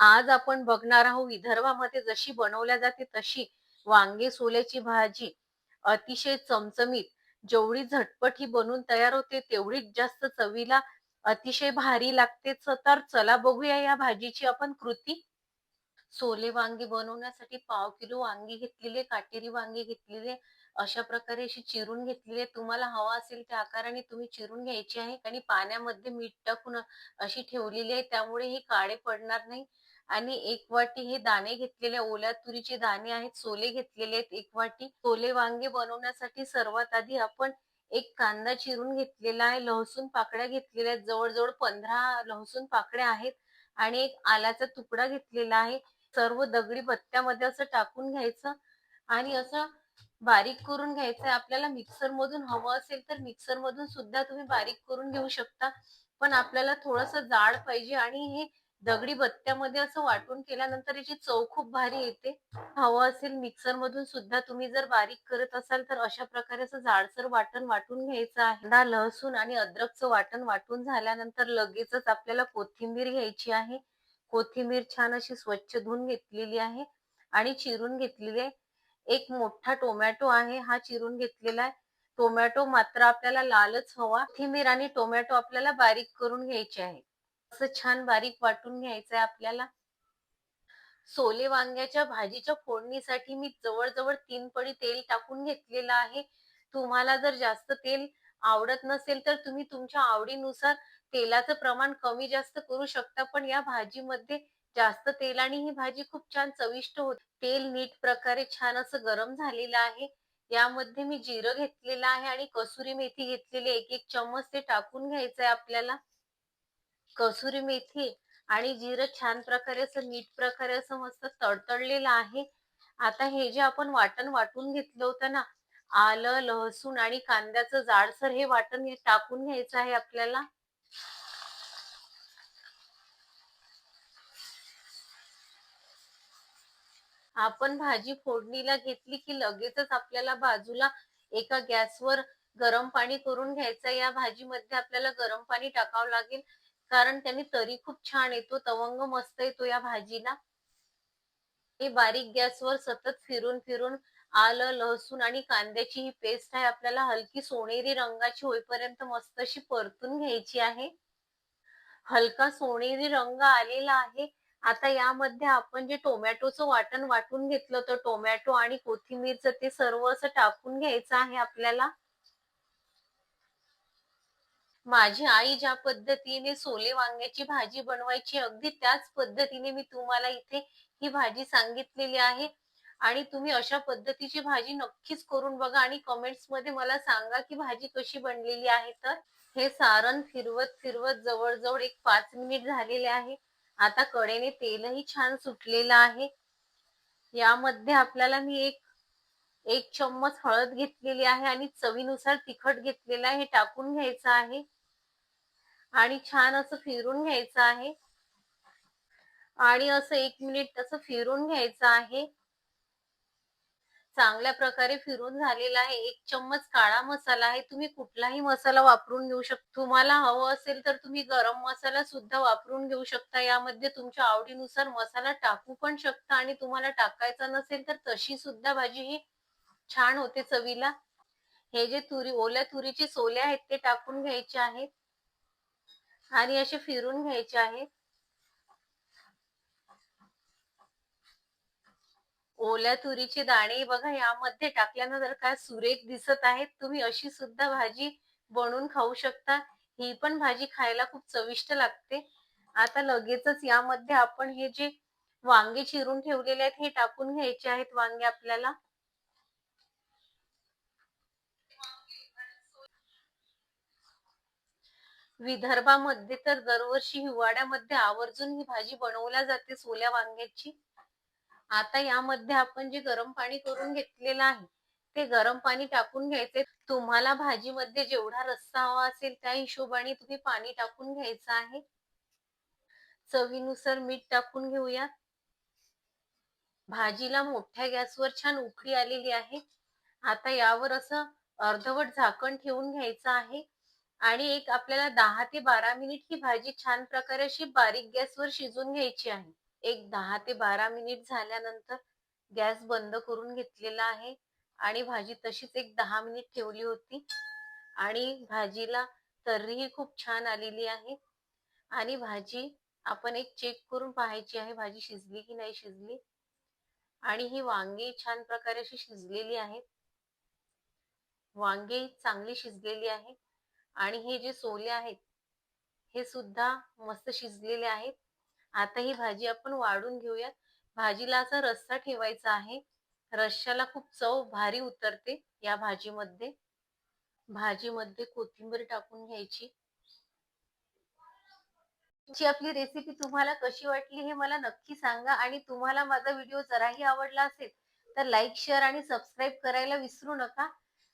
आज आपण बघणार आहोत विदर्भामध्ये जशी बनवल्या जाते तशी वांगे सोल्याची भाजी अतिशय चमचमीत. जेवढी झटपट ही बनून तयार होते तेवढीच जास्त चवीला अतिशय भारी लागते. तर चला बघूया या भाजीची आपण कृती. सोले वांगी बनवण्यासाठी पाव किलो वांगी घेतलेले, काटेरी वांगी घेतलेले, अशा प्रकारे अशी चिरून घेतलेली. तुम्हाला हवा असेल त्या आकाराने तुम्ही चिरून घ्यायची आहे आणि पाण्यामध्ये मीठ टाकून अशी ठेवलेली आहे, त्यामुळे हे काळे पडणार नाही. आणि एक वाटी हे दाणे घेतलेले, ओल्या तुरीचे दाणे आहेत, सोले घेतलेले आहेत एक वाटी. सोले वांगे बनवण्यासाठी सर्वात आधी आपण एक कांदा चिरून घेतलेला आहे, लसूण पाकळ्या घेतलेल्या आहेत, जवळजवळ 15 लसूण पाकळ्या आहेत आणि एक आल्याचा तुकडा घेतलेला आहे. सर्व दगडी भत्त्यामध्ये असं टाकून घ्यायचं आणि असं बारीक करून घ्यायचं आहे. आपल्याला मिक्सर मधून हवं असेल तर मिक्सर मधून सुद्धा तुम्ही बारीक करून घेऊ शकता, पण आपल्याला थोडंसं जाड पाहिजे आणि हे दगडी भत्त्यामध्ये असं वाटून केल्यानंतर याची चव खूप भारी येते. हवं असेल मिक्सर मधून सुद्धा तुम्ही जर बारीक करत असाल तर अशा प्रकारे असं जाडसर वाटण वाटून घ्यायचं आहे. कांदा, लसूण आणि अद्रकचं वाटण वाटून झाल्यानंतर लगेचच आपल्याला कोथिंबीर घ्यायची आहे. कोथिंबीर छान अशी स्वच्छ धुवून घेतलेली आहे आणि चिरून घेतलेली आहे. एक मोठा टोमॅटो आहे, हा चिरून घेतलेला आहे. टोमॅटो मात्र आपल्याला लालच हवा. कोथिंबीर आणि टोमॅटो आपल्याला बारीक करून घ्यायचे आहे. असं छान बारीक वाटून घ्यायचं आहे आपल्याला. सोले वांग्याच्या भाजीच्या फोडणीसाठी मी जवळ-जवळ 3 पळी तेल टाकून घेतलेलं आहे. तुम्हाला जर जास्त तेल आवडत नसेल तर तुम्ही तुमच्या आवडीनुसार तेलाचं प्रमाण कमी जास्त करू शकता. पण या भाजीमध्ये जास्त तेलाने ही भाजी खूप छान चविष्ट होते. तेल नीट प्रकारे छान असं गरम झालेलं आहे. यामध्ये मी जिरं घेतलेलं आहे आणि कसुरी मेथी घेतलेली 1-1 चम्मच ते टाकून घ्यायचंय आपल्याला. कसुरी मेथी आणि जिरं छान प्रकारे असं नीट प्रकारे असं मस्त तडतडलेलं आहे. आता हे जे आपण वाटण वाटून घेतलं होतं ना, आलं, लसूण आणि कांद्याचं जाडसर हे वाटण हे टाकून घ्यायचं आहे आपल्याला. आपण भाजी फोडणीला घेतली की लगेचच आपल्याला बाजूला एका गॅसवर गरम पाणी करून घ्यायचं. या भाजीमध्ये आपल्याला गरम पाणी टाकावं लागेल, कारण त्याने तरी खूप छान येतो, तवंग मस्त येतो या भाजीला. हे बारीक गॅसवर सतत फिरून-फिरून आलं, लसूण आणि कांद्याची ही पेस्ट आहे आपल्याला हलकी सोनेरी रंगाची होईपर्यंत मस्त अशी परतून घ्यायची आहे. हलका सोनेरी रंग आलेला आहे. आता यामध्ये आपण जे टोमॅटोचं वाटण वाटून घेतलं होतं, टोमॅटो आणि कोथिंबीरचं ते सर्व असं टाकून घ्यायचं आहे आपल्याला. माझी आई ज्या पद्धतीने सोले वांग्याची भाजी बनवायची अगदी त्याच पद्धतीने मी तुम्हाला इथे ही भाजी सांगितलेली आहे आणि तुम्ही अशा पद्धतीची भाजी नक्कीच करून बघा आणि कमेंट्समध्ये मला सांगा की भाजी कशी बनलेली आहे तर. हे सारण फिरवत-फिरवत जवळ-जवळ एक 5 मिनिट झालेले आहे. आता कडेने तेलही छान सुटलेलं आहे. यामध्ये आपल्याला मी एक चम्मच हळद घेतलेली आहे आणि चवीनुसार तिखट घेतलेलं आहे, हे टाकून घ्यायचं आहे आणि छान असं फिरून घ्यायचं आहे आणि असं 1 मिनिट असं फिरून घ्यायचं आहे. चांगल्या प्रकारे फिरून झालेला आहे. 1 चम्मच काळा मसाला आहे. तुम्ही कुठलाही मसाला वापरून घेऊ शकता. तुम्हाला हवं असेल तर तुम्ही गरम मसाला सुद्धा वापरून घेऊ शकता. यामध्ये तुमच्या आवडीनुसार मसाला टाकू पण शकता आणि तुम्हाला टाकायचा नसेल तर तशी सुद्धा भाजी ही छान होते चवीला. हे जे ओल्या तुरीचे सोले आहेत ते टाकून घ्यायचे आहेत आणि असे फिरून घ्यायचे आहेत. ओल्या तुरीचे दाणे बघा यामध्ये टाकल्यानंतर काय सुरेख दिसत आहेत. तुम्ही अशी सुद्धा भाजी बनवून खाऊ शकता. ही पण भाजी खायला खूप चविष्ट लागते. आता लगेचच यामध्ये आपण हे जे वांगे चिरून ठेवलेले आहेत हे टाकून घ्यायचे आहेत वांगे आपल्याला. विदर्भामध्ये तर दरवर्षी हिवाळ्यामध्ये आवर्जून ही भाजी बनवल्या जाते सोल्या वांग्याची. आता यामध्ये आपण जे गरम पाणी करून घेतलेलं आहे ते गरम पाणी टाकून घ्यायचे. तुम्हाला भाजीमध्ये जेवढा रस्सा हवा असेल त्या हिशोबाने तुम्ही पाणी टाकून घ्यायचं आहे. चवीनुसार मीठ टाकून घेऊया. भाजीला मोठ्या गॅसवर छान उकळी आलेली आहे. आता यावर असं अर्धवट झाकण ठेवून घ्यायचं आहे आणि एक आपल्याला 10 ते 12 मिनिट ही भाजी छान प्रकारे अशी बारीक गॅसवर शिजून घ्यायची आहे. एक 10 ते 12 मिनिट झाल्यानंतर गॅस बंद करून घेतलेला आहे आणि भाजी तशीच एक 10 मिनिट ठेवली होती आणि भाजीला तर्रीही खूप छान आलेली आहे आणि भाजी आपण एक चेक करून पाहायची आहे भाजी शिजली की नाही शिजली. आणि ही वांगी छान प्रकारे अशी शिजलेली आहेत. वांगी चांगली शिजलेली आहे आणि हे जे सोले आहेत हे सुद्धा मस्त शिजलेले आहेत. आता ही भाजी आपण वाढून घेऊयात. भाजीला असा रस्सा ठेवायचा आहे. रश्श्याला खूप चव भारी उतरते या भाजीमध्ये. भाजीमध्ये कोथिंबीर टाकून घ्यायची. ची आपली रेसिपी तुम्हाला कशी वाटली हे मला नक्की सांगा आणि तुम्हाला माझा व्हिडिओ जराही आवडला असेल तर लाईक, शेअर आणि सबस्क्राईब करायला विसरू नका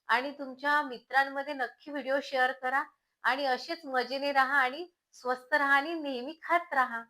आणि तुमच्या मित्रांमध्ये नक्की व्हिडिओ शेअर करा आणि असेच मजेने राहा आणि स्वस्त राहा आणि नेहमी खात राहा.